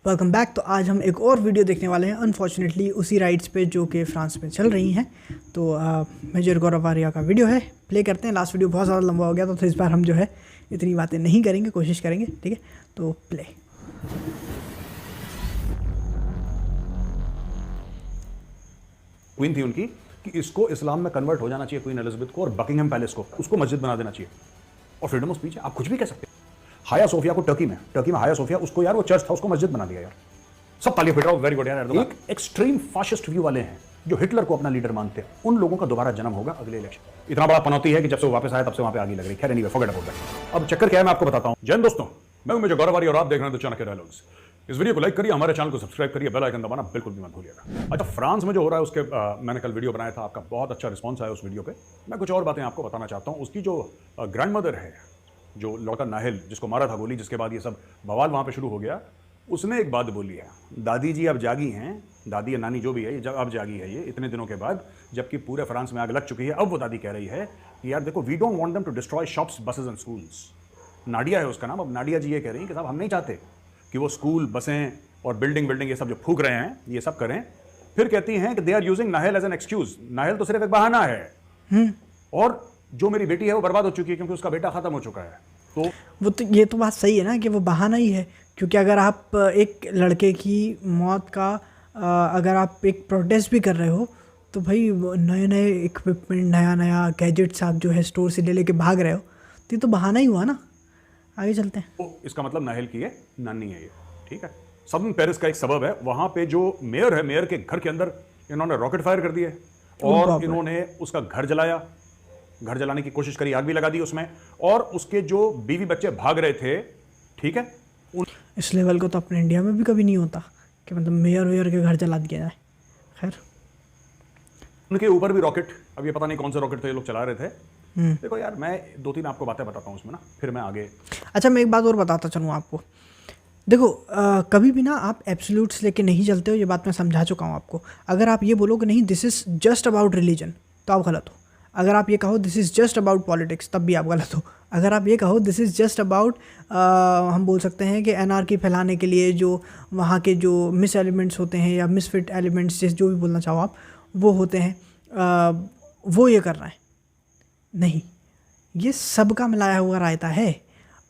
Welcome back. तो आज हम एक और वीडियो देखने वाले हैं, अनफॉर्चुनेटली उसी राइड्स पे जो कि फ्रांस में चल रही हैं। तो मेजर गौरव आर्या का वीडियो है, प्ले करते हैं। लास्ट वीडियो बहुत ज़्यादा लंबा हो गया तो इस बार हम जो है इतनी बातें नहीं करेंगे, कोशिश करेंगे, ठीक है। तो प्ले। क्वीन थी उनकी कि इसको इस्लाम में कन्वर्ट हो जाना चाहिए, क्वीन एलिजाबेथ को, और बकिंगहम पैलेस को उसको मस्जिद बना देना चाहिए। और फ्रीडम ऑफ स्पीच है, आप कुछ भी कह सकते हैं। हाया सोफिया को टर्की में हाया सोफिया, उसको यार वो चर्च था, उसको मस्जिद बना दिया यार। सब तालियां बजाओ, वेरी गुड यार। एक एक्सट्रीम फाशिस्ट व्यू वाले हैं जो हिटलर को अपना लीडर मानते हैं, उन लोगों का दोबारा जन्म होगा अगले इलेक्शन। इतना बड़ा पनौती है कि जब से वो वापस आया तब से वहां पे आगे लग रही। खैर एनीवे, फॉरगेट अबाउट दैट। अब चक्कर क्या है मैं आपको बताता हूं। जय हिंद दोस्तों, मैं हूं मेजर गौरव आर्या और आप देख रहे हैं द चाणक्य डायलॉग्स। इस वीडियो को लाइक करिए, हमारे चैनल को सब्सक्राइब करिए, बेल आइकन दबाना बिल्कुल भी मत भूलिएगा। अच्छा, फ्रांस में जो हो रहा है उसके मैंने कल वीडियो बनाया था, आपका बहुत अच्छा रिस्पॉन्स आया उस वीडियो पे। मैं कुछ और बातें आपको बताना चाहता हूं। उसकी जो ग्रैंड मदर है, जो लड़का नाहिल जिसको मारा था गोली, जिसके बाद ये सब बवाल वहां पे शुरू हो गया, उसने एक बात बोली है, दादी जी अब जागी हैं, दादी या नानी जो भी है, जब अब जागी है ये इतने दिनों के बाद, जबकि पूरे फ्रांस में आग लग चुकी है। अब वो दादी कह रही है कि यार देखो, we don't want them to destroy shops, buses and schools. Nadia है उसका नाम। अब नाडिया जी ये कह रही हैं कि साहब हम नहीं चाहते कि वो स्कूल, बसें और बिल्डिंग ये सब जो फूक रहे हैं ये सब करें। फिर कहती हैं कि they are using Nahel as an excuse. Nahel तो सिर्फ एक बहाना है, और जो मेरी बेटी है वो बर्बाद हो चुकी है क्योंकि उसका बेटा खत्म हो चुका है। तो वो तो ये तो बात सही है ना कि वो बहाना ही है, क्योंकि अगर आप एक लड़के की मौत का अगर आप एक प्रोटेस्ट भी कर रहे हो तो भाई नए नए इक्विपमेंट, नया नया गैजेट्स आप जो है स्टोर से ले लेके भाग रहे हो, तो ये तो बहाना ही हुआ ना। आगे चलते हैं। तो इसका मतलब नाहिल की है नानी है ये, ठीक है। सब पेरिस का एक सबब है, वहां पे जो मेयर है, मेयर के घर के अंदर इन्होंने रॉकेट फायर कर दिए और इन्होंने उसका घर जलाया। घर जलाने की कोशिश करी, आग भी लगा दी उसमें, और उसके जो बीवी बच्चे भाग रहे थे, ठीक है। इस लेवल को तो अपने इंडिया में भी कभी नहीं होता कि मतलब मेयर वेयर के घर जला दिया जाए। खैर, उनके ऊपर भी रॉकेट, अब ये पता नहीं कौन से रॉकेट थे ये लोग चला रहे थे। देखो यार, मैं 2-3 आपको बातें बताता हूँ उसमें ना, फिर मैं आगे। अच्छा, मैं एक बात और बताता चलूँ आपको। देखो, कभी भी ना आप एब्सोल्यूट्स लेके नहीं चलते हो, ये बात मैं समझा चुका हूँ आपको। अगर आप ये बोलो कि नहीं this is just about religion, तो आप गलत हो। अगर आप ये कहो this is just about politics, तब भी आप गलत हो। अगर आप ये कहो दिस इज़ जस्ट अबाउट, हम बोल सकते हैं कि एनआरकी फैलाने के लिए जो वहाँ के जो मिस एलिमेंट्स होते हैं या मिसफिट एलिमेंट्स, जैसे जो भी बोलना चाहो आप, वो होते हैं, वो ये कर रहा है। नहीं, ये सबका मिलाया हुआ रायता है।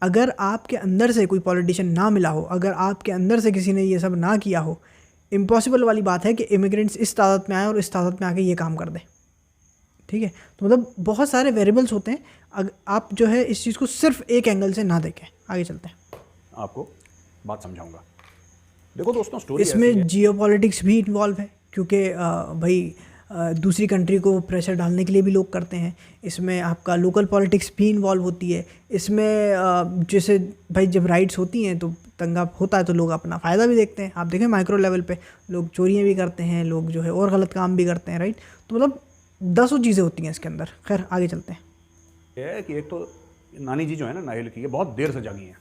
अगर आपके अंदर से कोई पॉलिटिशियन ना मिला हो, अगर आपके अंदर से किसी ने ये सब ना किया हो, इम्पॉसिबल वाली बात है कि इमिग्रेंट्स इस तादाद में आए और इस तादाद में आके ये काम कर दें, ठीक है। तो मतलब बहुत सारे वेरिएबल्स होते हैं, आप जो है इस चीज़ को सिर्फ एक एंगल से ना देखें। आगे चलते हैं, आपको बात समझाऊंगा। देखो दोस्तों, स्टोरी इसमें जियोपॉलिटिक्स भी इन्वॉल्व है, क्योंकि भाई दूसरी कंट्री को प्रेशर डालने के लिए भी लोग करते हैं। इसमें आपका लोकल पॉलिटिक्स भी इन्वॉल्व होती है। इसमें जैसे भाई जब राइट्स होती हैं तो दंगा होता है तो लोग अपना फ़ायदा भी देखते हैं। आप देखें माइक्रो लेवल पे लोग चोरियाँ भी करते हैं, लोग जो है और गलत काम भी करते हैं, राइट। तो मतलब 10 चीज़ें होती हैं इसके अंदर। खैर, आगे चलते हैं। है कि एक तो नानी जी जो है ना नाहिल की, ये बहुत देर से जागी हैं।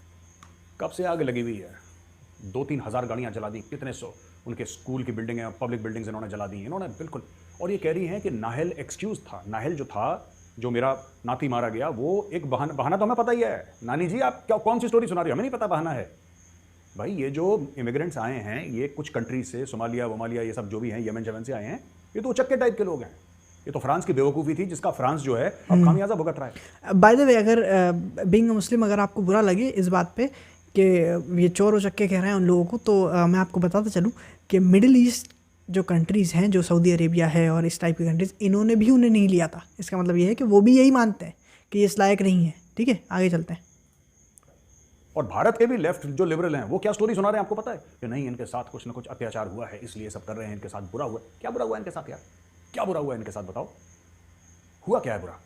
कब से आग लगी हुई है, 2-3 हज़ार गाड़ियाँ जला दी, कितने सौ उनके स्कूल की बिल्डिंगें, पब्लिक बिल्डिंग्स इन्होंने जला दी इन्होंने, बिल्कुल। और ये कह रही हैं कि नाहिल एक्सक्यूज़ था। नाहिल जो था, जो मेरा नाती मारा गया, वो एक बहाना तो हमें पता ही है। नानी जी आप क्या कौन सी स्टोरी सुना रही हो, हमें नहीं पता बहाना है। भाई ये जो इमिग्रेंट्स आए हैं, ये कुछ कंट्रीज से, सोमालिया वोमालिया, ये सब जो भी हैं, यमन जमन से आए हैं, ये तो उचक्के टाइप के लोग हैं। ये तो फ्रांस की बेवकूफ़ी थी जिसका फ्रांस जो है अब खामियाजा भुगत रहा है। बाय द वे, अगर बीइंग अ मुस्लिम अगर आपको बुरा लगे इस बात पे कि ये चोर उचक्के कह रहे हैं उन लोगों को, तो मैं आपको बताता चलूँ कि मिडिल ईस्ट जो कंट्रीज़ हैं, जो सऊदी अरेबिया है और इस टाइप की कंट्रीज़, इन्होंने भी उन्हें नहीं लिया था। इसका मतलब ये है कि वो भी यही मानते हैं कि ये इस लायक नहीं है, ठीक है। आगे चलते हैं। और भारत के भी लेफ्ट जो लिबरल हैं, वो क्या स्टोरी सुना रहे हैं आपको पता है कि नहीं, इनके साथ कुछ ना कुछ अत्याचार हुआ है इसलिए सब कर रहे हैं, इनके साथ बुरा हुआ है। क्या बुरा हुआ है इनके साथ यार, क्या बुरा हुआ है इनके साथ, बताओ हुआ क्या है बुरा।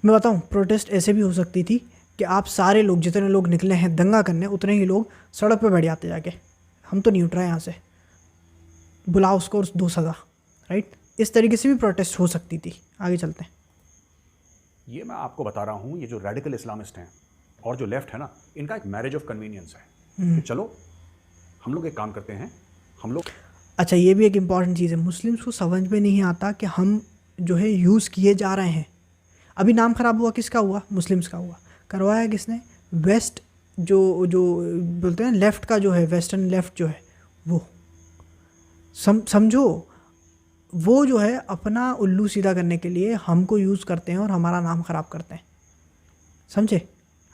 मैं बताऊं, प्रोटेस्ट ऐसे भी हो सकती थी कि आप सारे लोग, जितने लोग निकले हैं दंगा करने, उतने ही लोग सड़क पे बैठ जाते जाके, हम तो नहीं उठ रहे यहाँ से, बुलाओ उसको और दो सज़ा, राइट। इस तरीके से भी प्रोटेस्ट हो सकती थी। आगे चलते हैं। ये मैं आपको बता रहा हूँ, ये जो रेडिकल इस्लामिस्ट हैं और जो लेफ्ट है ना, इनका एक मैरिज ऑफ कन्वीनियंस है कि चलो हम लोग एक काम करते हैं, हम लोग। अच्छा, ये भी एक इम्पॉर्टेंट चीज़ है, मुस्लिम्स को समझ में नहीं आता कि हम जो है यूज़ किए जा रहे हैं। अभी नाम ख़राब हुआ किसका हुआ, मुस्लिम्स का हुआ। करवाया किसने, वेस्ट जो जो बोलते हैं लेफ़्ट का जो है, वेस्टर्न लेफ़्ट जो है वो, समझो, वो जो है अपना उल्लू सीधा करने के लिए हमको यूज़ करते हैं और हमारा नाम ख़राब करते हैं, समझे?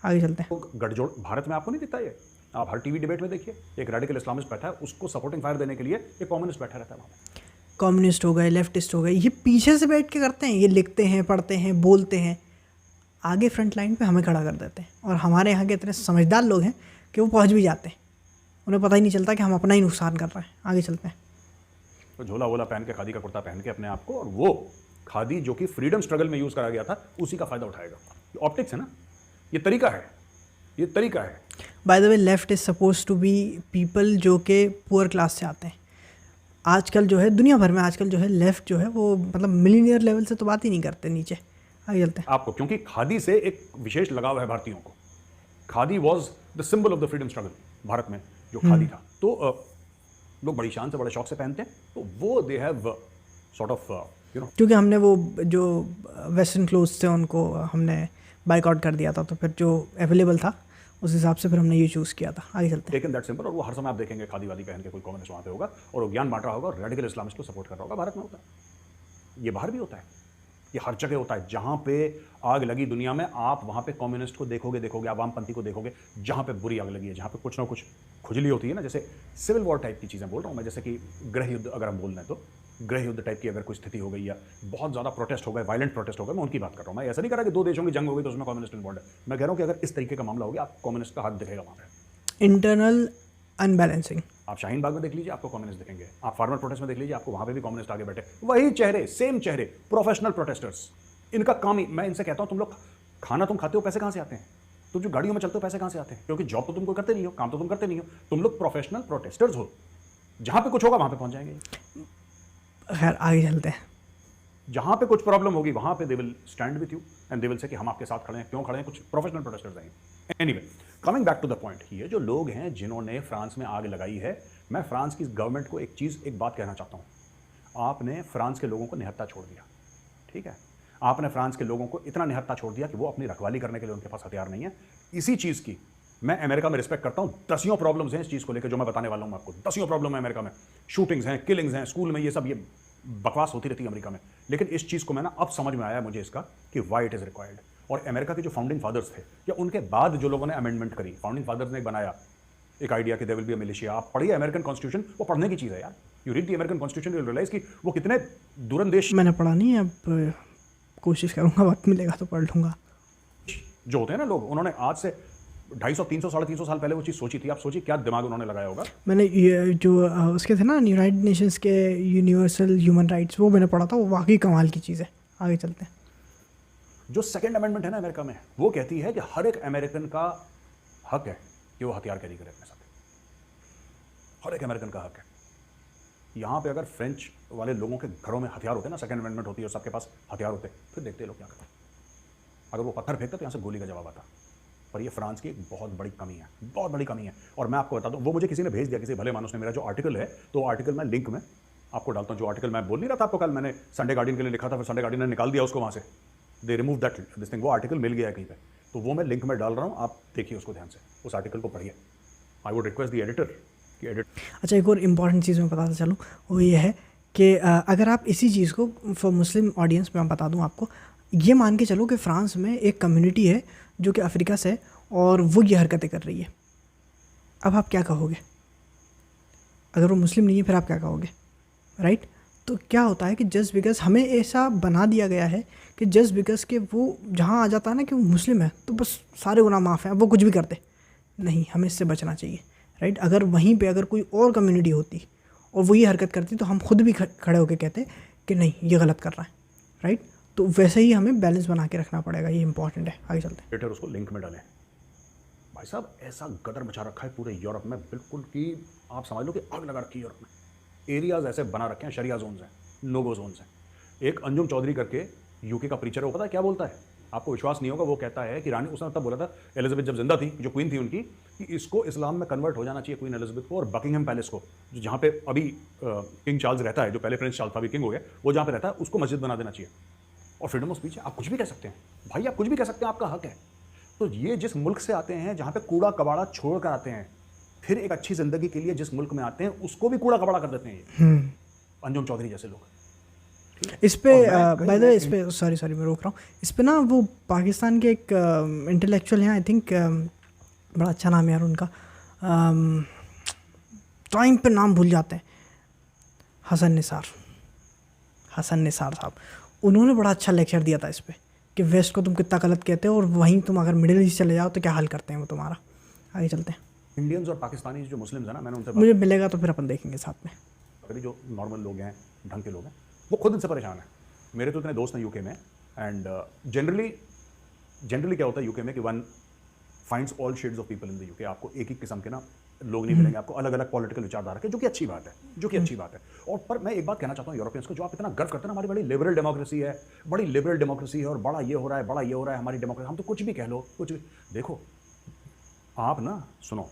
आगे चलते हैं। तो गठजोड़ भारत में आपको नहीं दिखता ये? आप हर टीवी डिबेट में देखिए, एक रेडिकल इस्लामिस्ट बैठा है, उसको सपोर्टिंग फायर देने के लिए एक कम्युनिस्ट बैठा रहता है वहाँ पे। कम्युनिस्ट हो गए, लेफ्टिस्ट हो गए, ये पीछे से बैठ के करते हैं, ये लिखते हैं, पढ़ते हैं, बोलते हैं, आगे फ्रंट लाइन पे हमें खड़ा कर देते हैं। और हमारे यहाँ के इतने समझदार लोग हैं कि वो पहुँच भी जाते हैं, उन्हें पता ही नहीं चलता कि हम अपना ही नुकसान कर रहे हैं। आगे चलते हैं। तो झोला वोला पहन के, खादी का कुर्ता पहन के अपने आप को, और वो खादी जो कि फ्रीडम स्ट्रगल में यूज करा गया था, उसी का फायदा उठाएगा। ये ऑप्टिक्स है ना, ये तरीका है, ये तरीका है। By the way, left is suppose to be people जो कि पुअर क्लास से आते हैं। आजकल जो है दुनिया भर में, आजकल जो है लेफ्ट जो है वो मतलब मिलीनियर लेवल से तो बात ही नहीं करते नीचे। आगे चलते हैं। आपको क्योंकि खादी से एक विशेष लगाव है भारतीयों को। Khadi was the symbol of the freedom struggle Bharat में, जो खादी था। तो लोग बड़ी शान से, बड़े शौक से पहनते हैं। तो वो दे हैव सॉर्ट ऑफ क्योंकि हमने वो जो वेस्टर्न क्लोथ्स थे उनको हमने बाइकआउट कर दिया था, तो फिर जो अवेलेबल था उस हिसाब से फिर हमने ये चूज़ किया था। आगे चलते हैं। Taken that simple. और वो हर समय आप देखेंगे खादी वादी पहन के कोई कम्युनिस्ट वहाँ पे होगा और वो ज्ञान बांट रहा होगा और रेडिकल इस्लामिस्ट को सपोर्ट कर रहा होगा। भारत में होता है, ये बाहर भी होता है, ये हर जगह होता है। जहाँ पे आग लगी दुनिया में, आप वहाँ पे कम्युनिस्ट को देखोगे, आप वामपंथी को देखोगे। जहाँ पे बुरी आग लगी है, जहाँ पे कुछ ना कुछ खुजली होती है ना, जैसे सिविल वॉर टाइप की चीज़ें बोल रहा हूँ मैं, जैसे कि गृह युद्ध अगर हम बोल रहे हैं तो गृह युद्ध टाइप की अगर कोई स्थिति हो गई या बहुत ज़्यादा प्रोटेस्ट हो गए, वायलेंट प्रोटेस्ट हो गए, मैं उनकी बात कर रहा हूँ। मैं ऐसा नहीं कर रहा कि दो देशों की जंग हो गई तो उसमें कम्युनिस्ट इन्वॉल्व है। मैं कह रहा हूँ कि अगर इस तरीके का मामला हो गया, आप कम्युनिस्ट का हाथ दिखेगा वहाँ पे। Internal unbalancing. आप शाहीन बाग में देख लीजिए, आपको कम्युनिस्ट दिखेंगे। आप फार्मर प्रोटेस्ट में देख लीजिए, आपको वहाँ पे भी कम्युनिस्ट आगे बैठे, वही चेहरे, सेम चेहरे, प्रोफेशनल प्रोटेस्टर्स। इनका काम ही, मैं इनसे कहता हूँ, तुम लोग खाना तुम खाते हो, पैसे कहाँ से आते हैं? तुम जो गाड़ियों में चलते हो, पैसे कहाँ से आते हैं? क्योंकि जॉब तो तुम कोई करते नहीं हो, काम तो तुम करते नहीं हो। तुम लोग प्रोफेशनल प्रोटेस्टर्स हो। जहाँ पे कुछ होगा वहाँ पे पहुँच जाएंगे। खैर आगे चलते हैं। जहाँ पे कुछ प्रॉब्लम होगी वहाँ पे they will stand with you and they will say कि हम आपके साथ खड़े हैं। क्यों खड़े हैं? कुछ प्रोफेशनल प्रोटेस्टर्स हैं। Anyway, coming back to the point, ये जो लोग हैं जिन्होंने फ्रांस में आग लगाई है, मैं फ्रांस की गवर्नमेंट को एक बात कहना चाहता हूँ। आपने फ्रांस के लोगों को निहत्था छोड़ दिया, ठीक है? आपने फ्रांस के लोगों को इतना निहत्था छोड़ दिया कि वो अपनी रखवाली करने के लिए उनके पास हथियार नहीं है। इसी चीज़ की मैं अमेरिका में रिस्पेक्ट करता हूँ। दसियों प्रॉब्लम्स हैं इस चीज़ को लेकर जो मैं बताने वाला हूँ आपको। दसियों प्रॉब्लम है अमेरिका में, शूटिंग्स हैं, किलिंग्स हैं, स्कूल में ये सब, ये बकवास होती रहती है अमेरिका में। लेकिन इस चीज़ को मैं ना अब समझ में आया मुझे इसका कि वाई इट इज़ रिक्वायर्ड। और अमेरिका के जो फाउंडिंग फादर्स थे या उनके बाद जो लोगों ने अमेंडमेंट करी, फाउंडिंग फादर्स ने एक बनाया एक आइडिया कि there will be a militia. आप पढ़िए अमेरिकन कॉन्स्टिट्यूशन, वो पढ़ने की चीज़ है यार। You read the American constitution, you realise कि वो कितने दूरंदेश मैंने पढ़ा नहीं है, अब कोशिश करूँगा, वक्त मिलेगा तो पढ़ लूँगा। जो होते हैं ना लोग, उन्होंने आज से 250, 300, 350 साल पहले वो चीज़ सोची थी। आप सोचिए क्या दिमाग उन्होंने लगाया होगा। मैंने ये जो उसके थे ना यूनाइटेड नेशंस के यूनिवर्सल ह्यूमन राइट्स, वो मैंने पढ़ा था, वो वाकई कमाल की चीज़ है। आगे चलते हैं। जो सेकंड अमेंडमेंट है ना अमेरिका में, वो कहती है कि हर एक अमेरिकन का हक है कि वो हथियार कैरी करे अपने साथ। हर एक अमेरिकन का हक है। यहाँ पे अगर फ्रेंच वाले लोगों के घरों में हथियार होते ना, सेकंड अमेंडमेंट होती है और सबके पास हथियार होते, फिर देखते हैं लोग क्या करते। अगर वो पत्थर फेंकते तो यहाँ से गोली का जवाब आता। पर ये फ्रांस की एक बहुत बड़ी कमी है, बहुत बड़ी कमी है। और मैं आपको बता दूं, वो मुझे किसी ने भेज दिया, किसी भले मानुस ने। मेरा जो आर्टिकल है, तो आर्टिकल मैं लिंक में आपको डालता हूँ। जो आर्टिकल मैं बोल नहीं रहा था आपको कल, मैंने संडे गार्डियन के लिए लिखा था, फिर संडे गार्डियन ने निकाल दिया उसको वहाँ से, they remove that this thing. वो आर्टिकल मिल गया है कहीं पे, तो वो मैं लिंक में डाल रहा हूँ, आप देखिए उसको ध्यान से, उस आर्टिकल को पढ़िए। I would request the editor कि एडिट। अच्छा, एक और इम्पॉर्टेंट चीज़ मैं बताता चलूँ, वो ये है कि अगर आप इसी चीज़ को फॉर मुस्लिम ऑडियंस में मैं बता दूँ आपको, ये मान के चलो कि फ़्रांस में एक कम्युनिटी है जो कि अफ्रीका से है और वो ये हरकतें कर रही है। अब आप क्या कहोगे? अगर वो मुस्लिम नहीं है फिर आप क्या कहोगे? राइट? तो क्या होता है कि जस्ट बिकॉज हमें ऐसा बना दिया गया है कि जस्ट बिकॉज कि वो जहाँ आ जाता है ना कि वो मुस्लिम है तो बस सारे गुनाह माफ़ हैं, वो कुछ भी करते नहीं। हमें इससे बचना चाहिए। राइट? अगर वहीं पे अगर कोई और कम्युनिटी होती और वो ये हरकत करती तो हम खुद भी खड़े होकर कहते कि नहीं, ये गलत कर रहा है। राइट? तो वैसे ही हमें बैलेंस बना के रखना पड़ेगा, ये इंपॉर्टेंट है। आगे चलते हैं। एडिटर उसको लिंक में डालें। भाई साहब, ऐसा गदर मचा रखा है पूरे यूरोप में, बिल्कुल कि आप समझ लो कि आग लगा रखी है यूरोप में। एरियाज ऐसे बना रखे हैं, शरिया जोन्स हैं, नो-गो जोन्स हैं। एक अंजुम चौधरी करके यूके का प्रीचर है, वो पता है क्या बोलता है? आपको विश्वास नहीं होगा, वो कहता है कि रानी, उसने तब बोला था एलिजाबेथ जब जिंदा थी, जो क्वीन थी उनकी, कि इसको इस्लाम में कन्वर्ट हो जाना चाहिए, क्वीन एलिजाबेथ को, और बकिंगहम पैलेस को, जो जहाँ पे अभी किंग चार्ल्स रहता है, जो पहले प्रिंस चार्ल्स था, अभी किंग हो गया, वो जहाँ पे रहता है, उसको मस्जिद बना देना चाहिए। और फ्रीडम ऑफ स्पीच है, आप कुछ भी कह सकते हैं भाई, आप कुछ भी कह सकते हैं, आपका हक है। तो ये जिस मुल्क से आते हैं जहां पे कूड़ा कबाड़ा छोड़ कर आते हैं, फिर एक अच्छी जिंदगी के लिए जिस मुल्क में आते हैं उसको भी कूड़ा कबाड़ा कर देते हैं ये अंजुम चौधरी जैसे लोग। इस पे और मैं कहीं बाय द मैं वे, इस पे सॉरी मैं रोक रहा हूँ, इस पे ना वो पाकिस्तान के एक इंटेलेक्चुअल हैं, आई थिंक बड़ा अच्छा नाम है यार उनका, टाइम पे नाम भूल जाते हैं, हसन निसार साहब। उन्होंने बड़ा अच्छा लेक्चर दिया था इस पे कि वेस्ट को तुम कितना गलत कहते हो और वहीं तुम अगर मिडिल ईस्ट चले जाओ तो क्या हाल करते हैं वो तुम्हारा। आगे चलते हैं। इंडियंस और पाकिस्तानी जो मुस्लिम्स हैं ना, मैंने उनसे मुझे मिलेगा तो फिर अपन देखेंगे साथ में। कभी जो नॉर्मल लोग हैं, ढंग के लोग हैं, वो खुद इनसे परेशान है। मेरे तो इतने दोस्त हैं यूके में, एंड जनरली क्या होता है यूके में कि one finds all shades of people in the UK. आपको एक ही किस्म के ना लोग नहीं मिलेंगे, आपको अलग अलग पॉलिटिकल विचारधारा के, जो कि अच्छी बात है, और पर मैं एक बात कहना चाहता हूँ यूरोपियंस को, जो आप इतना गर्व करते हैं ना, हमारी बड़ी लिबरल डेमोक्रेसी है, और बड़ा ये हो रहा है हमारी डेमोक्रेसी। हम तो कुछ भी कह लो, कुछ भी। देखो आप ना सुनो,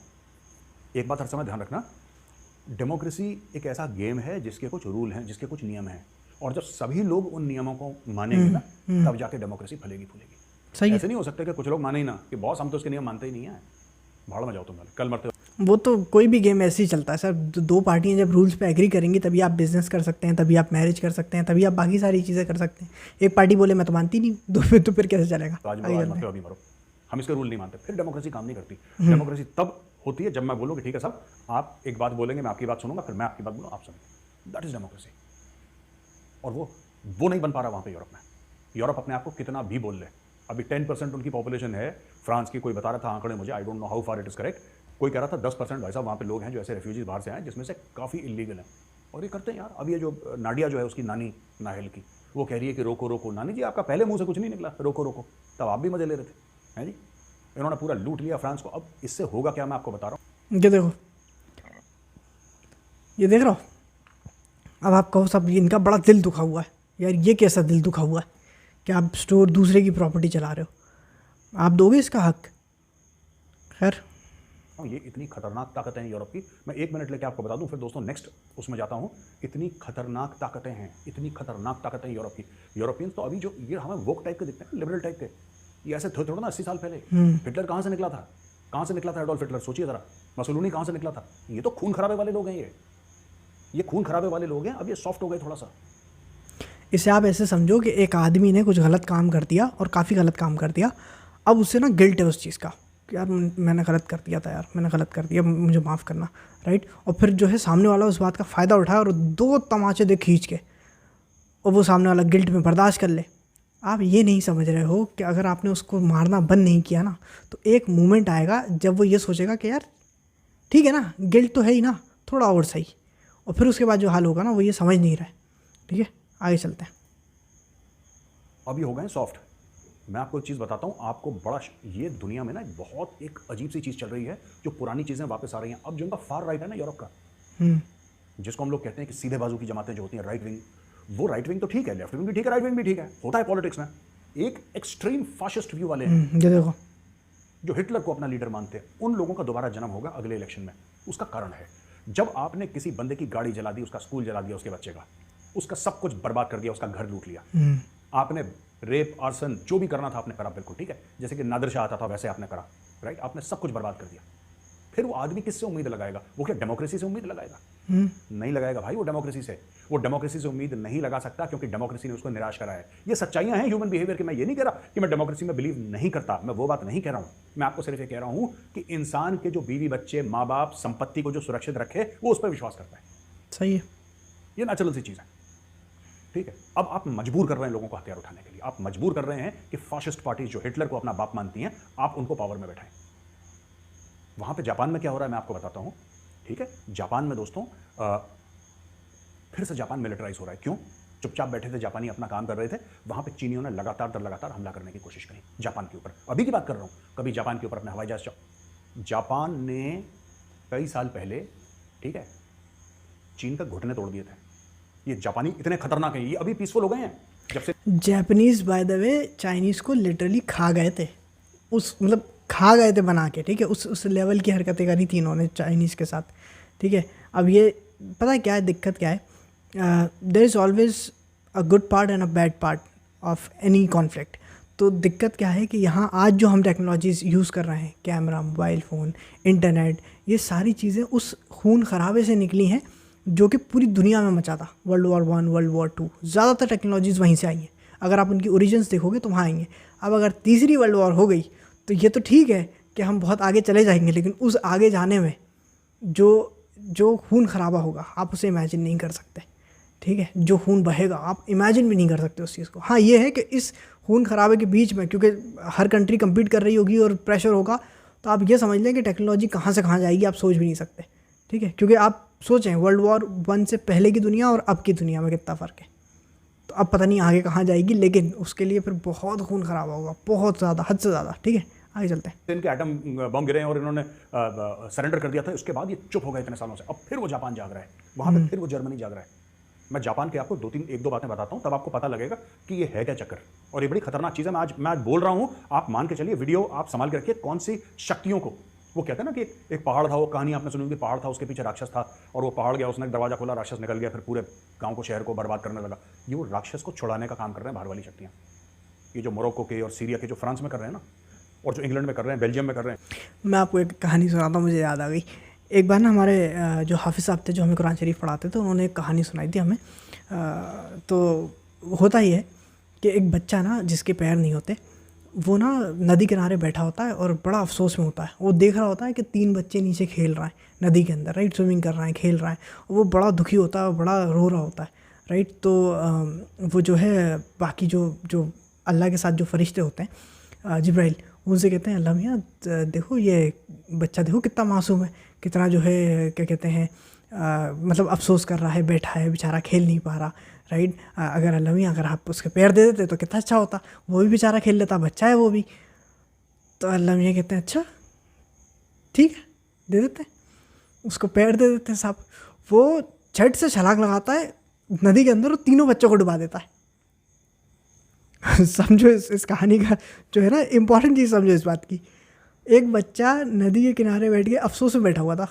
एक बात हर समय ध्यान रखना, डेमोक्रेसी एक ऐसा गेम है जिसके कुछ रूल हैं, जिसके कुछ नियम हैं, और जब सभी लोग उन नियमों को मानेंगे ना, तब जाके डेमोक्रेसी फलेगी फूलेगी। सही है। ऐसे नहीं हो सकता कि कुछ लोग माने ही ना कि बॉस हम तो उसके नियम मानते ही नहीं है, भाड़ में जाओ तुम, कल मरते हो। वो तो कोई भी गेम ऐसे ही चलता है सर। दो पार्टियां जब रूल्स पे एग्री करेंगी तभी आप बिजनेस कर सकते हैं, तभी आप मैरिज कर सकते हैं, तभी आप बाकी सारी चीज़ें कर सकते हैं। एक पार्टी बोले मैं तो मानती नहीं, तो फिर कैसे चलेगा। आज मरो, आज मत अभी मरो, हम इसके रूल नहीं मानते, फिर डेमोक्रेसी काम नहीं करती। डेमोक्रेसी तब होती है जब मैं बोलूँ कि ठीक है साहब, आप एक बात बोलेंगे, मैं आपकी बात सुनूंगा, फिर मैं आपकी बात बोलूँ, आप सुनेंगे। That is democracy. और वो नहीं बन पा रहा वहाँ पे यूरोप में। यूरोप अपने आप को कितना भी बोल ले, अभी 10% उनकी पॉपुलेशन है फ्रांस की। कोई बता रहा था आंकड़े मुझे, I don't know how far it is correct, कोई कह रहा था 10% भाई साहब वहाँ पे लोग हैं जो ऐसे रेफ्यूजीज बाहर से आए, जिसमें से काफ़ी इलीगल हैं, और ये करते हैं यार। अब ये जो नाडिया जो है, उसकी नानी नाहल की, वो कह रही है कि रोको रोको। नानी जी आपका पहले मुंह से कुछ नहीं निकला, रोको रोको, तब आप भी मजे ले रहे थे, हैं जी। इन्होंने पूरा लूट लिया फ्रांस को। अब इससे होगा क्या, मैं आपको बता रहा हूँ। ये देखो, ये देख रहा हो। अब आप कहो सब इनका बड़ा दिल दुखा हुआ है यार, ये कैसा दिल दुखा हुआ है कि आप स्टोर दूसरे की प्रॉपर्टी चला रहे हो, आप दोगे इसका हक। खैर ये इतनी खतरनाक ताकतें हैं यूरोप की, मैं 1 मिनट लेके आपको बता दूं, फिर दोस्तों नेक्स्ट उसमें जाता हूं। इतनी खतरनाक ताकतें हैं, इतनी खतरनाक ताकतें हैं यूरोप की। यूरोपियंस तो अभी जो ये हमें वोक टाइप के दिखते हैं, लिबरल टाइप के, ये ऐसे थे थोड़ा ना 80 साल पहले। हिटलर कहाँ से निकला था, एडोल्फ हिटलर, सोचिए जरा। मसोलिनी कहाँ से निकला था। ये तो खून खराबे वाले लोग हैं, ये खून खराबे वाले लोग हैं। अब ये सॉफ्ट हो गए थोड़ा सा। इसे आप ऐसे समझो कि एक आदमी ने कुछ गलत काम कर दिया, और काफ़ी गलत काम कर दिया। अब उससे ना गिल्ट है उस चीज़ का कि यार मैंने गलत कर दिया था, यार मैंने गलत कर दिया, मुझे माफ़ करना, राइट। और फिर जो है सामने वाला उस बात का फ़ायदा उठाए और 2 तमाचे दे खींच के, और वो सामने वाला गिल्ट में बर्दाश्त कर ले। आप ये नहीं समझ रहे हो कि अगर आपने उसको मारना बंद नहीं किया ना, तो एक मोमेंट आएगा जब वो ये सोचेगा कि यार ठीक है ना, गिल्ट तो है ही ना, थोड़ा और सही। और फिर उसके बाद जो हाल होगा ना, वो ये समझ नहीं रहा है। ठीक है, आगे चलते हैं। अब ये हो गए सॉफ्ट। मैं आपको एक चीज़ बताता हूँ, आपको बड़ा ये दुनिया में ना बहुत एक अजीब सी चीज़ चल रही है, जो पुरानी चीज़ें वापस आ रही हैं। अब जो उनका फार राइट है ना यूरोप का, जिसको हम लोग कहते हैं कि सीधे बाजू की जमातें जो होती हैं, राइट विंग, वो राइट विंग तो ठीक है, लेफ्ट विंग भी ठीक है, राइट विंग भी ठीक है, होता है पॉलिटिक्स में। एक एक्सट्रीम फाशिस्ट व्यू वाले हैं, ये देखो, जो हिटलर को अपना लीडर मानते हैं। उन लोगों का दोबारा जन्म होगा अगले इलेक्शन में। उसका कारण है, जब आपने किसी बंदे की गाड़ी जला दी, उसका स्कूल जला दिया, उसके बच्चे का, उसका सब कुछ बर्बाद कर दिया, उसका घर लूट लिया, आपने रेप, आर्सन, जो भी करना था आपने करा, बिल्कुल ठीक है, जैसे कि नादिर शाह आता था वैसे आपने करा, राइट। आपने सब कुछ बर्बाद कर दिया। फिर वो आदमी किससे उम्मीद लगाएगा? वो क्या डेमोक्रेसी से उम्मीद लगाएगा? नहीं लगाएगा भाई, वो डेमोक्रेसी से उम्मीद नहीं लगा सकता, क्योंकि डेमोक्रेसी ने उसको निराश करा है। ये सच्चाइयां हैं ह्यूमन बिहेवियर की। मैं ये नहीं कह रहा कि मैं डेमोक्रेसी में बिलीव नहीं करता, मैं वो बात नहीं कह रहा हूं। मैं आपको सिर्फ ये कह रहा हूं कि इंसान के जो बीवी बच्चे, माँ बाप, संपत्ति को जो सुरक्षित रखे, वो उस पर विश्वास करता है। सही है, ये नेचुरल सी चीज है, ठीक है। अब आप मजबूर कर रहे हैं लोगों को हथियार उठाने के लिए, आप मजबूर कर रहे हैं कि फाशिस्ट पार्टी जो हिटलर को अपना बाप मानती हैं, आप उनको पावर में बैठाएं। वहां पे जापान में क्या हो रहा है मैं आपको बताता हूं, ठीक है। जापान में दोस्तों फिर से जापान मिलिटराइज हो रहा है। क्यों? चुपचाप बैठे थे जापानी, अपना काम कर रहे थे। वहां पे चीनियों ने लगातार हमला करने की कोशिश करी जापान के ऊपर। अभी की बात कर रहा हूं, कभी जापान के ऊपर अपने हवाई जहाज। जापान ने कई साल पहले, ठीक है, चीन का घुटने तोड़ दिए थे। ये जापानी इतने खतरनाक हैं, ये अभी पीसफुल हो गए हैं जब से। Japanese bye the way Chinese को लिटरली खा गए थे, उस मतलब खा गए थे बना के, ठीक है। उस लेवल की हरकतें करी थी इन्होंने चाइनीज़ के साथ, ठीक है। अब ये पता है क्या है दिक्कत, क्या है, there is always a good part and a bad part of any conflict. तो दिक्कत क्या है कि यहाँ आज जो हम टेक्नोलॉजीज़ यूज़ कर रहे हैं, कैमरा, मोबाइल फ़ोन, इंटरनेट, ये सारी चीज़ें उस खून खराबे से निकली हैं जो कि पूरी दुनिया में मचा था। वर्ल्ड वॉर 1, वर्ल्ड वॉर 2, ज़्यादातर टेक्नोलॉजीज़ वहीं से आई हैं। अगर आप उनकी ओरिजिन्स देखोगे तो वहाँ आएंगे। अब अगर तीसरी वर्ल्ड वॉर हो गई तो ये तो ठीक है कि हम बहुत आगे चले जाएंगे, लेकिन उस आगे जाने में जो जो खून खराबा होगा आप उसे इमेजिन नहीं कर सकते। ठीक है, जो खून बहेगा आप इमेजिन भी नहीं कर सकते उस चीज़ को। हाँ, ये है कि इस खून खराबे के बीच में, क्योंकि हर कंट्री कम्पीट कर रही होगी और प्रेशर होगा, तो आप ये समझ लें कि टेक्नोलॉजी कहाँ से कहाँ जाएगी आप सोच भी नहीं सकते। ठीक है, क्योंकि आप सोचें वर्ल्ड वॉर 1 से पहले की दुनिया और अब की दुनिया में कितना फ़र्क है। तो अब पता नहीं आगे कहाँ जाएगी, लेकिन उसके लिए फिर बहुत खून खराबा होगा, बहुत ज़्यादा, हद से ज़्यादा। ठीक है, आगे चलते हैं। इनके एटम बम गिरे हैं और इन्होंने सरेंडर कर दिया था। उसके बाद ये चुप हो गए इतने सालों से। अब फिर वो जापान जाग रहा है, वहाँ पे फिर वो जर्मनी जाग रहा है। मैं जापान के आपको एक दो बातें बताता हूँ, तब आपको पता लगेगा कि ये है क्या चक्कर। और ये बड़ी खतरनाक चीज़ है। मैं आज बोल रहा हूँ, आप मान के चलिए, वीडियो आप संभाल के रखिए। कौन सी शक्तियों को, वो कहते हैं ना कि एक पहाड़ था, वो कहानी आपने सुनी होगी, पहाड़ था, उसके पीछे राक्षस था और वो पहाड़ गया, उसने दरवाजा खोला, राक्षस निकल गया, फिर पूरे गांव को, शहर को बर्बाद करने लगा। ये वो राक्षस को छुड़ाने का काम कर रहे हैं बाहर वाली शक्तियाँ। ये जो मोरक्को के और सीरिया के, जो फ्रांस में कर रहे हैं ना, और जो इंग्लैंड में कर रहे हैं, बेल्जियम में कर रहे हैं। मैं आपको एक कहानी सुनाता हूँ, मुझे याद आ गई। एक बार ना हमारे जो हाफिज़ साहब थे, जो हमें कुरान शरीफ पढ़ाते थे, उन्होंने एक कहानी सुनाई थी हमें। तो होता ही है कि एक बच्चा ना जिसके पैर नहीं होते, वो ना नदी किनारे बैठा होता है और बड़ा अफसोस में होता है। वो देख रहा होता है कि 3 बच्चे नीचे खेल रहे हैं नदी के अंदर, राइट, स्विमिंग कर रहे हैं, खेल रहे हैं। वो बड़ा दुखी होता है और बड़ा रो रहा होता है, राइट। तो वो जो है बाकी जो अल्लाह के साथ जो फरिश्ते होते हैं, जिब्राइल, उनसे कहते हैं, अल्लाह मियाँ देखो ये बच्चा, देखो कितना मासूम है, कितना जो है क्या कहते हैं, मतलब अफसोस कर रहा है, बैठा है बेचारा, खेल नहीं पा रहा, राइट। अगर अल्लाह मियाँ अगर आप उसके पैर दे देते तो कितना अच्छा होता, वो भी बेचारा खेल लेता, बच्चा है वो भी। तो अल्लाह मियाँ कहते हैं, अच्छा ठीक है, दे देते हैं, उसको पैर दे देते हैं साहब। वो झट से छलांग लगाता है नदी के अंदर और तीनों बच्चों को डुबा देता है। समझो इस कहानी का जो है ना इम्पॉर्टेंट चीज़, समझो इस बात की। एक बच्चा नदी के किनारे बैठ के अफसोस में बैठा हुआ था।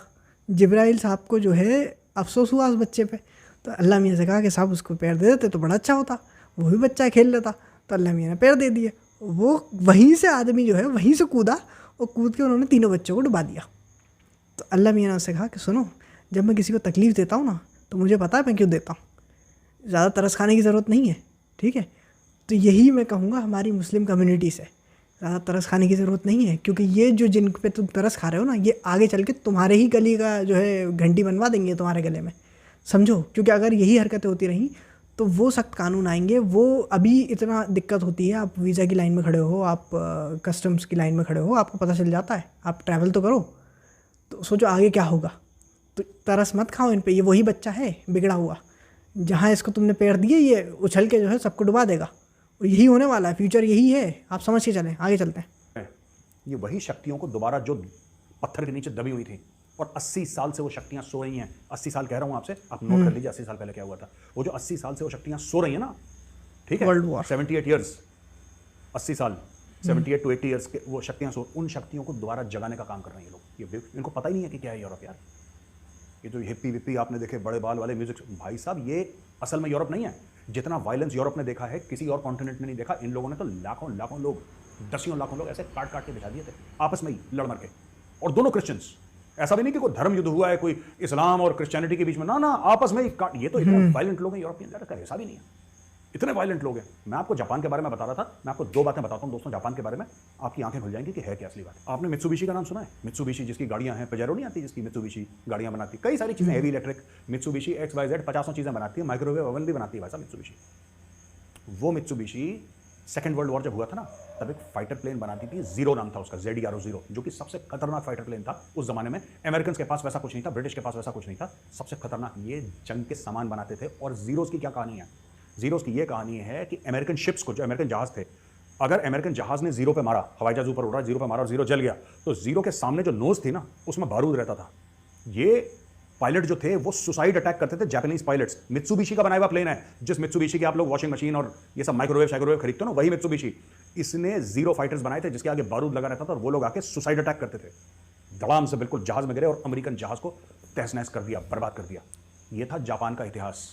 जिब्राइल साहब को जो है अफसोस हुआ उस बच्चे पे। तो अल्लाह मियाँ से कहा कि साहब उसको पैर दे देते तो बड़ा अच्छा होता, वो भी बच्चा खेल लेता। तो अल्लाह मियाँ ने पैर दे दिए। वो वहीं से आदमी जो है वहीं से कूदा और कूद के उन्होंने तीनों बच्चों को डुबा दिया। तो अल्लाह मियाँ ने उससे कहा कि सुनो, जब मैं किसी को तकलीफ़ देता हूँ ना, तो मुझे पता है मैं क्यों देता हूँ, ज़्यादा तरस खाने की ज़रूरत नहीं है। ठीक है, तो यही मैं कहूँगा हमारी मुस्लिम कम्युनिटी से, ज़्यादा तरस खाने की ज़रूरत नहीं है, क्योंकि ये जो जिन पे तुम तरस खा रहे हो ना, ये आगे चल के तुम्हारे ही गली का जो है घंटी बनवा देंगे तुम्हारे गले में, समझो। क्योंकि अगर यही हरकतें होती रहीं तो वो सख्त कानून आएंगे। वो अभी इतना दिक्कत होती है, आप वीज़ा की लाइन में खड़े हो, आप कस्टम्स की लाइन में खड़े हो, आपको पता चल जाता है, आप ट्रैवल तो करो, तो सोचो आगे क्या होगा। तो तरस मत खाओ इन पे, ये वही बच्चा है बिगड़ा हुआ, जहाँ इसको तुमने पैर दिए ये उछल के जो है सबको डुबा देगा। और यही होने वाला है, फ्यूचर यही है, आप समझ के चलें। आगे चलते हैं। ये वही शक्तियों को दोबारा जो पत्थर के नीचे दबी हुई थी, और 80 साल से वो शक्तियां सो रही हैं। 80 साल कह रहा हूं आपसे, आप नोट कर लीजिए 80 साल पहले क्या हुआ था। वो जो 80 साल से वो शक्तियां सो रही हैं ना, ठीक है, वर्ल्ड वॉर 78 ईयर्स, 80 साल 78 टू 80 ईयर्स के वो शक्तियां सो, उन शक्तियों को दोबारा जगाने का काम कर रहे हैं ये लोग। ये इनको पता ही नहीं है कि क्या है यूरोप यार। ये जो हिप्पी विप्पी आपने देखे, बड़े बाल वाले म्यूजिक, भाई साहब ये असल में यूरोप नहीं है। जितना वायलेंस यूरोप ने देखा है किसी और कॉन्टिनेंट में नहीं देखा। इन लोगों ने तो लाखों लाखों लोग, दसियों लाखों लोग ऐसे काट काट के बिछा दिए थे आपस में ही लड़ मर के, और दोनों क्रिश्चियंस। ऐसा भी नहीं कि कोई धर्म युद्ध हुआ है, कोई इस्लाम और क्रिश्चियनिटी के बीच में, ना ना, आपस में ही काट। ये तो इतने वायलेंट लोग हैं यूरोपियन, लड़ का हिसाब ही नहीं है, इतने वायलेंट लोग हैं। मैं आपको जापान के बारे में बता रहा था, मैं आपको 2 बातें बताता हूं दोस्तों जापान के बारे में, आपकी आंखें खुल जाएंगी कि है क्या असली बात। आपने मित्सुबिशी का नाम सुना है? मित्सुबिशी जिसकी गाड़ियां हैं, पेजेरो नहीं आती जिसकी, मित्सुबिशी गाड़ियां बनाती, कई सारी चीजें, हेवी इलेक्ट्रिक, मित्सुबिशी XYZ 50 चीजें बनाती है, माइक्रोवेव ओवन भी बनाती है भाई साहब मित्सुबिशी। वो मित्सुबिशी सेकेंड वर्ल्ड वॉर जब हुआ था ना, तब एक फाइटर प्लेन बनाती थी, जीरो नाम था उसका, ZERO, जो कि सबसे खतरनाक फाइटर प्लेन था उस जमाने में। अमेरिकन के पास वैसा कुछ नहीं था, ब्रिटिश के पास वैसा कुछ नहीं था, सबसे खतरनाक ये जंग के सामान बनाते थे। और जीरोस की क्या कहानी है? जीरोस की ये कहानी है कि अमेरिकन शिप्स को, जो अमेरिकन जहाज थे, अगर अमेरिकन जहाज ने जीरो पे मारा, हवाई जहाज ऊपर उड़ रहा है, जीरो पे मारा और जीरो जल गया, तो जीरो के सामने जो नोज थी ना, उसमें बारूद रहता था। ये पायलट जो थे वो सुसाइड अटैक करते थे, जापानीज पायलट्स। मित्सुबिशी का बनाया हुआ प्लेन है, जिस मित्सुबिशी की आप लोग वॉशिंग मशीन और ये सब माइक्रोवेव खरीदते हो ना, वही मित्सुबिशी। इसने जीरो फाइटर्स बनाए थे जिसके आगे बारूद लगा रहता था, और वो लोग आके सुसाइड अटैक करते थे। धड़ाम से बिल्कुल जहाज में गिरे और अमेरिकन जहाज को तहस नहस कर दिया, बर्बाद कर दिया। ये था जापान का इतिहास।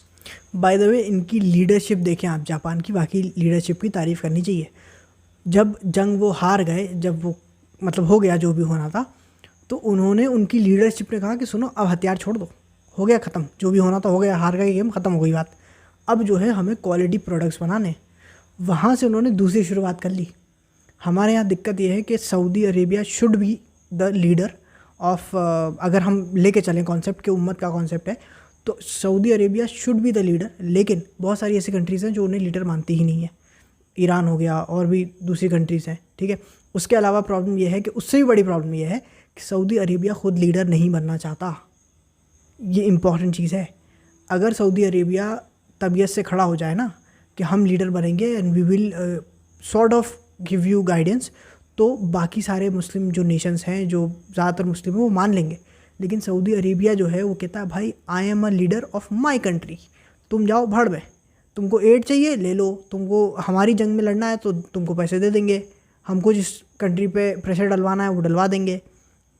बाय द वे, इनकी लीडरशिप देखें आप, जापान की बाकी लीडरशिप की तारीफ़ करनी चाहिए। जब जंग वो हार गए, जब वो मतलब हो गया जो भी होना था, तो उन्होंने, उनकी लीडरशिप ने कहा कि सुनो अब हथियार छोड़ दो, हो गया ख़त्म, जो भी होना था हो गया, हार गए गेम, ख़त्म हो गई बात, अब जो है हमें क्वालिटी प्रोडक्ट्स बनाने। वहाँ से उन्होंने दूसरी शुरुआत कर ली। हमारे यहाँ दिक्कत ये है कि Saudi Arabia should be the leader of, अगर हम लेके चलें कॉन्सेप्ट के उम्मत का कॉन्सेप्ट है, तो Saudi Arabia should be the leader, लेकिन बहुत सारी ऐसी कंट्रीज़ हैं जो उन्हें लीडर मानती ही नहीं है। ईरान हो गया और भी दूसरी कंट्रीज़ हैं, ठीक है। उसके अलावा प्रॉब्लम यह है कि उससे भी बड़ी प्रॉब्लम यह है कि सऊदी अरेबिया खुद लीडर नहीं बनना चाहता। ये इम्पॉर्टेंट चीज़ है। अगर सऊदी अरेबिया तबीयत से खड़ा हो जाए ना कि हम लीडर बनेंगे and we will sort of give you guidance, तो बाकी सारे मुस्लिम जो नेशंस हैं, जो ज़्यादातर मुस्लिम हैं, वो मान लेंगे। लेकिन सऊदी अरेबिया जो है वो कहता है भाई I am a leader of my country, तुम जाओ भाड़ में, तुमको एड चाहिए ले लो, तुमको हमारी जंग में लड़ना है तो तुमको पैसे दे देंगे, हमको जिस कंट्री पे प्रेशर डलवाना है वो डलवा देंगे।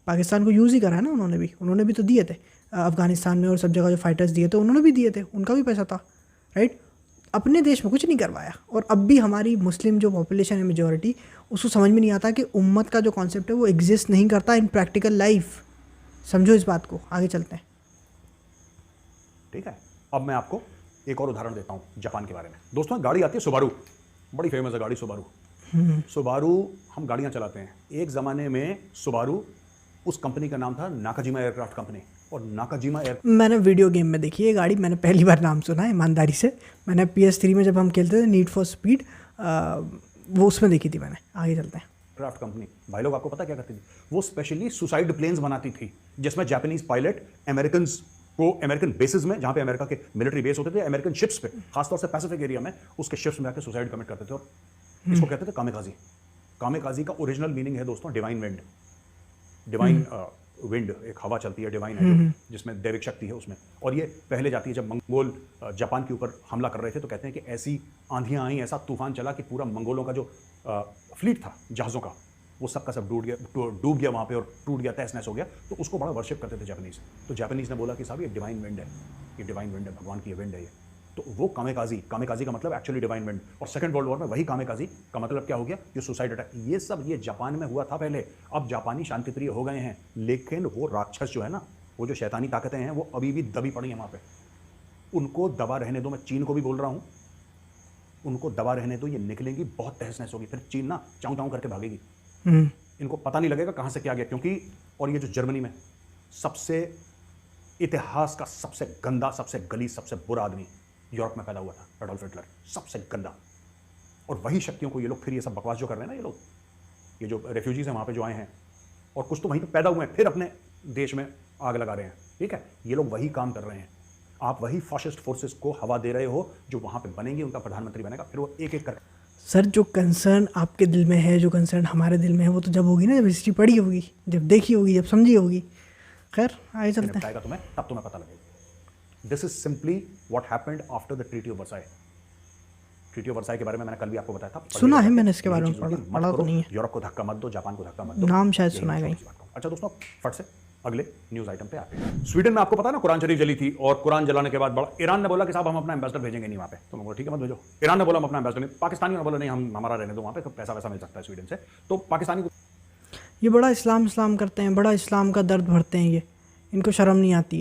पाकिस्तान को यूज़ ही करा है ना उन्होंने भी तो दिए थे अफ़गानिस्तान में, और सब जगह जो फाइटर्स दिए थे उन्होंने भी दिए थे, उनका भी पैसा था, राइट। अपने देश में कुछ नहीं करवाया। और अब भी हमारी मुस्लिम जो पॉपुलेशन है मेजॉरिटी, उसको समझ में नहीं आता कि उम्मत का जो कॉन्सेप्ट है वो एग्जिस्ट नहीं करता इन प्रैक्टिकल लाइफ। समझो इस बात को, आगे चलते हैं। ठीक है, अब मैं आपको एक और उदाहरण देता हूँ जापान के बारे में। दोस्तों गाड़ी आती है सुबारू, बड़ी फेमस है गाड़ी सुबारू। सुबारू हम गाड़ियाँ चलाते हैं। एक ज़माने में सुबारू, उस कंपनी का नाम था नाकाजिमा एयरक्राफ्ट कंपनी, और नाकाजिमा एयर, मैंने वीडियो गेम में देखी है गाड़ी, मैंने पहली बार नाम सुना है ईमानदारी से। मैंने PS3 में जब हम खेलते थे नीड फॉर स्पीड, वो उसमें देखी थी मैंने। आगे चलते हैं। क्राफ्ट कंपनी, भाई लोग आपको पता क्या करती थी? वो स्पेशली सुसाइड प्लेन्स बनाती थी, जिसमें जापानीज पायलट अमेरिकन को, अमेरिकन बेसिस में, जहां पे अमेरिका के मिलिट्री बेस होते थे, अमेरिकन शिप्स पे, खासतौर से पैसिफिक एरिया में, उसके शिप्स में आकर सुसाइड कमिट करते थे, और इसको कहते थे कामेकाजी। कामेकाजी का ओरिजिनल मीनिंग है दोस्तों डिवाइन विंड। डिवाइन विंड, एक हवा चलती है डिवाइन है, जिसमें दैविक शक्ति है उसमें। और ये पहले जाती है, जब मंगोल जापान के ऊपर हमला कर रहे थे, तो कहते हैं कि ऐसी आंधियां आई, ऐसा तूफान चला कि पूरा मंगोलों का जो फ्लीट था जहाज़ों का, वो सबका सब डूब गया वहाँ पे, और टूट गया, तहस नहस हो गया। तो उसको बड़ा वर्शिप करते थे जापानीज। तो जापानीज ने बोला कि साहब ये डिवाइन विंड है, ये डिवाइन विंड है, भगवान की ये विंड है ये। तो वो कामेकाजी, कामेकाजी का मतलब एक्चुअली डिवाइन विंड। और सेकंड वर्ल्ड वॉर में वही कामेकाजी का मतलब क्या हो गया? जो सुसाइड अटैक। ये सब ये जापान में हुआ था पहले। अब जापानी शांतिप्रिय हो गए हैं, लेकिन वो राक्षस जो है ना, वो जो शैतानी ताकतें हैं, वो अभी भी दबी पड़ी हैं वहाँ पे। उनको दबा रहने दो। मैं चीन को भी बोल रहा हूँ, उनको दबा रहने दो, ये निकलेंगी, बहुत तहस नहस होगी, फिर चीन ना चाऊ चाऊ करके भागेगी। इनको पता नहीं लगेगा कहाँ से क्या गया। क्योंकि और ये जो जर्मनी में सबसे इतिहास का सबसे गंदा, सबसे गलीज, सबसे बुरा आदमी यूरोप में पैदा हुआ था, एडोल्फ हिटलर, सबसे गंदा। और वही शक्तियों को ये लोग फिर ये सब बकवास जो कर रहे हैं ना, ये लोग, ये जो रेफ्यूजीज हैं वहाँ पे जो आए हैं, और कुछ तो वहीं पे पैदा हुए हैं, फिर अपने देश में आग लगा रहे हैं। ठीक है, ये लोग वही काम कर रहे हैं। आप वही फाशिस्ट फोर्सेस को हवा दे रहे हो, जो वहाँ पे बनेंगे, उनका प्रधानमंत्री बनेगा, फिर वो एक एक कर। सर जो कंसर्न आपके दिल में है, जो कंसर्न हमारे दिल में है, वो तो जब होगी ना, जब हिस्ट्री पढ़ी होगी, जब देखी होगी, जब समझी होगी। खैर आगे चलते हैं। तुम्हें तब तुम्हें पता लगेगा। This is simply what happened after the treaty of Versailles. Treaty of Versailles के बारे में मैंने कल भी आपको बताया था, सुना है मैंने, इसके बारे में पढ़ा तो नहीं है। यूरोप को धक्का मत दो, जापान को धक्का मत दो, नाम शायद सुना है कहीं। अच्छा दोस्तों, फट से अगले न्यूज आइटम पे आते हैं। स्वीडन में आपको पता है ना, कुरान शरीफ जली थी, और कुरान जलाने के बाद बड़ा ईरान ने बोला कि साहब हम अपना एम्बेसडर भेजेंगे नहीं वहाँ पे। तो मैं ठीक है मत भेजो। ईरान ने बोला हम अपना एम्बेसडर नहीं, पाकिस्तानी ने बोला नहीं, हम हमारा रहने दो वहाँ पे, तो पैसा वैसा मिल सकता है स्वीडन से। तो पाकिस्तानी को ये बड़ा इस्लाम करते हैं, बड़ा इस्लाम का दर्द भरते हैं ये, इनको शर्म नहीं आती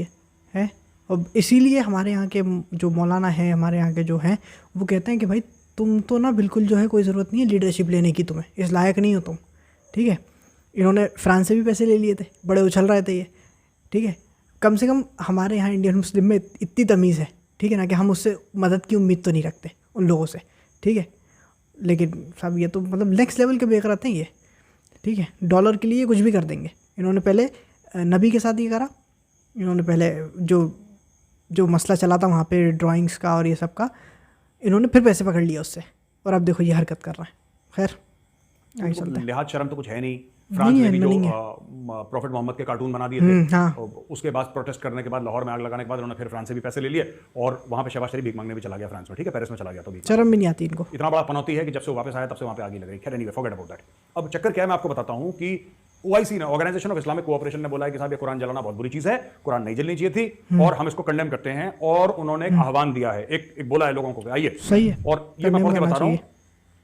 है। और इसीलिए हमारे यहाँ के जो मौलाना हैं, हमारे यहाँ के जो हैं, वो कहते हैं कि भाई तुम तो ना बिल्कुल जो है कोई ज़रूरत नहीं है लीडरशिप लेने की, तुम्हें इस लायक नहीं हो तुम। ठीक है, इन्होंने फ्रांस से भी पैसे ले लिए थे, बड़े उछल रहे थे ये। ठीक है, कम से कम हमारे यहाँ इंडियन मुस्लिम में इतनी तमीज़ है, ठीक है ना, कि हम उससे मदद की उम्मीद तो नहीं रखते उन लोगों से। ठीक है, लेकिन साहब ये तो मतलब नेक्स्ट लेवल के बेकराते हैं ये। ठीक है, डॉलर के लिए कुछ भी कर देंगे। इन्होंने पहले नबी के साथ ये करा, इन्होंने पहले जो मसला चला था वहाँ पे ड्राइंग्स का और ये सब का, इन्होंने फिर पैसे पकड़ लिया उससे, और अब देखो ये हरकत कर रहा है। खैर आगे चलते हैं। लिहाज शर्म तो कुछ है नहीं। फ्रांस में भी जो प्रॉफिट मोहम्मद के कार्टून बना दिए थे, हाँ। उसके बाद प्रोटेस्ट करने के बाद, लाहौर में आग लगाने के बाद, उन्होंने फिर फ्रांस से भी पैसे ले लिए, और वहाँ पे शहबाज शरीफ भीख मांगने भी चला गया फ्रांस में। ठीक है, पेरिस में चला गया। तो भी शर्म भी नहीं आती इनको। इतना बड़ा पनौती है कि जब से वो वापस आया तब से वहाँ पे आगे लग रही। खैर एनीवे, फॉरगेट अबाउट दैट। अब चक्कर क्या है, मैं आपको बताता हूँ कि OIC ने, ऑर्गेनाइजेशन ऑफ इस्लामिक कोऑपरेशन ने बोला है कि साहब ये कुरान जलाना बहुत बुरी चीज है, कुरान नहीं जलनी चाहिए थी, और हम इसको कंडेम करते हैं। और उन्होंने एक आह्वान दिया है, एक बोला है लोगों को, आइए। सही है, और ये मैं पढ़ के बता रहा हूँ,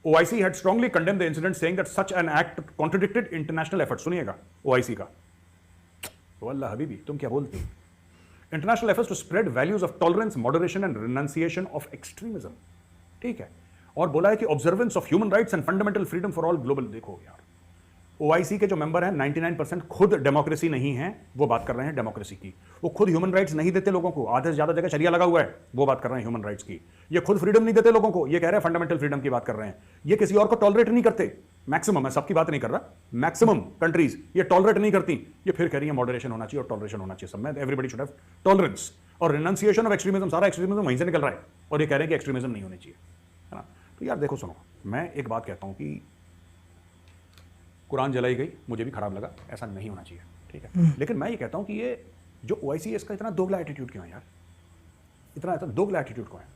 OIC had strongly condemned the incident, saying that such an act contradicted international efforts. सुनिएगा OIC का, वल्लाह हबीबी तुम क्या बोलती? International efforts to spread values of tolerance, moderation and renunciation of extremism. ठीक है, और बोला है कि observance of human rights and fundamental freedom for all global. देखो यार, OIC के जो मेंबर हैं 99% खुद डेमोक्रेसी नहीं है, वो बात कर रहे हैं डेमोक्रेसी की। वो खुद ह्यूमन राइट्स नहीं देते लोगों को, आधे से ज्यादा जगह शरिया लगा हुआ है, वो बात कर रहे हैं ह्यूमन राइट्स की। ये खुद फ्रीडम नहीं देते लोगों को, ये कह रहे हैं फंडामेंटल फ्रीडम की बात कर रहे हैं। ये किसी और को टॉलरेट नहीं करते, मैक्सिमम, मैं सबकी बात नहीं कर रहा, मैक्सिमम कंट्रीज ये टॉलरेट नहीं करती। ये फिर कह रही है मॉडरेशन होना चाहिए और टॉलरेशन होना चाहिए सब में, एवरीबडी शुड हैव टॉलरेंस और रिनंसिएशन ऑफ एक्सट्रीमिज्म। सारा एक्सट्रीमिज्म वहीं से निकल रहा है और ये कह रहे हैं कि एक्सट्रीमिज्म नहीं होनी चाहिए, है ना। तो यार देखो सुनो, मैं एक बात कहता हूं कि कुरान जलाई गई, मुझे भी खराब लगा, ऐसा नहीं होना चाहिए, ठीक है। लेकिन मैं ये कहता हूं कि ये जो OIC है इसका इतना दोगला एटीट्यूड क्यों है यार, इतना दोगला एटीट्यूड क्यों है?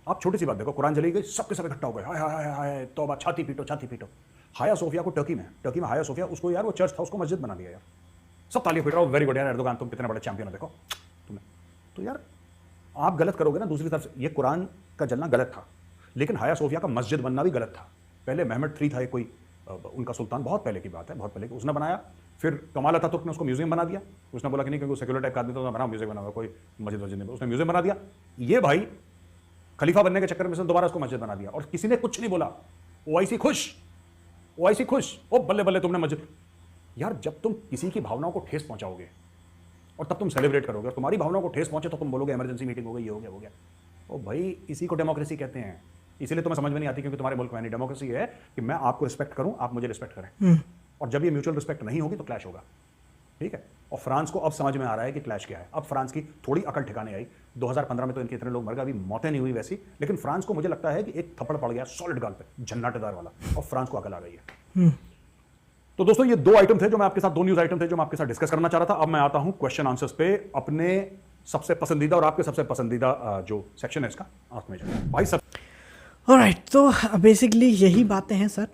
आप छोटी सी बात देखो, कुरान जलाई गई, सबके सब इकट्ठा हो गए, हाय हाय हाय तौबा, छाती पीटो छाती पीटो। हाया सोफिया को टर्की में हाया सोफिया, उसको यार वो चर्च था, उसको मस्जिद बना दिया यार, सब तालियां पीट रहा हो, वेरी गुड यार एर्दोगान, तुम कितने बड़े चैंपियन हो, देखो तुम्हें। तो यार आप गलत करोगे ना दूसरी तरफ से। ये कुरान का जलना गलत था, लेकिन हाया सोफिया का मस्जिद बनना भी गलत था। पहले महमद III था, कोई उनका सुल्तान, बहुत पहले की बात है, बहुत पहले की, उसने बनाया। फिर कमाल अतातुर्क ने उसको म्यूजियम बना दिया। उसने बोला कि नहीं, क्योंकि सेक्युलर टाइप का आदमी तो बनाओ म्यूजियम बनाओ, कोई मस्जिद नहीं, उसने म्यूजियम बना दिया। ये भाई खलीफा बनने के चक्कर में दोबारा उसको मस्जिद बना दिया और किसी ने कुछ नहीं बोला। OIC खुश, ओ बल्ले बल्ले तुमने मस्जिद। यार जब तुम किसी की भावनाओं को ठेस पहुंचाओगे और तब तुम सेलिब्रेट करोगे, और तुम्हारी भावनाओं को ठेस पहुंचे तो तुम बोलोगे इमरजेंसी मीटिंग हो गई, ये हो गया। ओ भाई, इसी को डेमोक्रेसी कहते हैं। इसीलिए तुम्हें समझ में नहीं आती, क्योंकि तुम्हारे मुल्क में नहीं। डेमोक्रेसी है कि मैं आपको रिस्पेक्ट करूं, आप मुझे रिस्पेक्ट करें, और जब ये म्यूचुअल रिस्पेक्ट नहीं होगी तो क्लैश होगा, ठीक है। और फ्रांस को अब समझ में आ रहा है कि क्लैश क्या है। अब फ्रांस की थोड़ी अकल ठिकाने आई। 2015 में तो इनके इतने लोग मर गए, अभी मौतें नहीं हुई वैसी, लेकिन फ्रांस को मुझे लगता है कि एक थप्पड़ पड़ गया सॉलिड गाल पे, झन्नाटेदार वाला, और फ्रांस को अकल आ गई है। तो दोस्तों ये दो आइटम थे जो मैं आपके साथ, दो न्यूज आइटम थे जो मैं आपके साथ डिस्कस करना चाह रहा था। अब मैं आता हूं क्वेश्चन आंसर्स पे, अपने सबसे पसंदीदा और आपके सबसे पसंदीदा जो सेक्शन है इसका, आप में भाई सब। ऑलराइट, तो बेसिकली यही बातें हैं सर।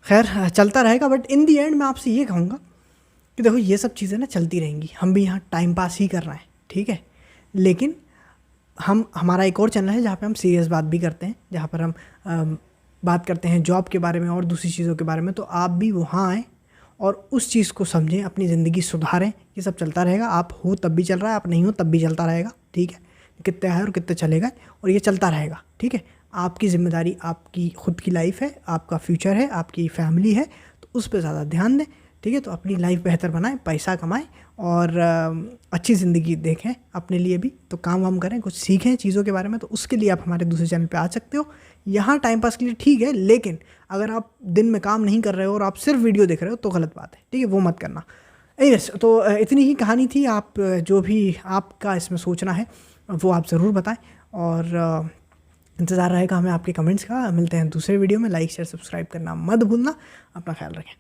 खैर चलता रहेगा, बट इन दी एंड मैं आपसे ये कहूँगा कि देखो ये सब चीज़ें ना चलती रहेंगी, हम भी यहाँ टाइम पास ही कर रहे हैं, ठीक है। लेकिन हमारा एक और चैनल है जहाँ पे हम सीरियस बात भी करते हैं, जहाँ पर हम बात करते हैं जॉब के बारे में और दूसरी चीज़ों के बारे में। तो आप भी वहाँ आएँ और उस चीज़ को समझें, अपनी ज़िंदगी सुधारें। ये सब चलता रहेगा, आप हो तब भी चल रहा है, आप नहीं हो तब भी चलता रहेगा, ठीक है। कितने आए और कितने चलेगा, और ये चलता रहेगा, ठीक है। आपकी जिम्मेदारी आपकी खुद की लाइफ है, आपका फ्यूचर है, आपकी फैमिली है, तो उस पर ज़्यादा ध्यान दें, ठीक है। तो अपनी लाइफ बेहतर बनाएं, पैसा कमाएं और अच्छी ज़िंदगी देखें अपने लिए भी। तो काम वाम करें, कुछ सीखें चीज़ों के बारे में। तो उसके लिए आप हमारे दूसरे चैनल पे आ सकते हो। यहाँ टाइम पास के लिए ठीक है, लेकिन अगर आप दिन में काम नहीं कर रहे हो और आप सिर्फ वीडियो देख रहे हो तो गलत बात है, ठीक है, वो मत करना। एनीवेज, तो इतनी ही कहानी थी। आप जो भी आपका इसमें सोचना है वो आप ज़रूर बताएं, और इंतज़ार रहेगा हमें आपके कमेंट्स का। मिलते हैं दूसरे वीडियो में। लाइक शेयर सब्सक्राइब करना मत भूलना। अपना ख्याल रखें।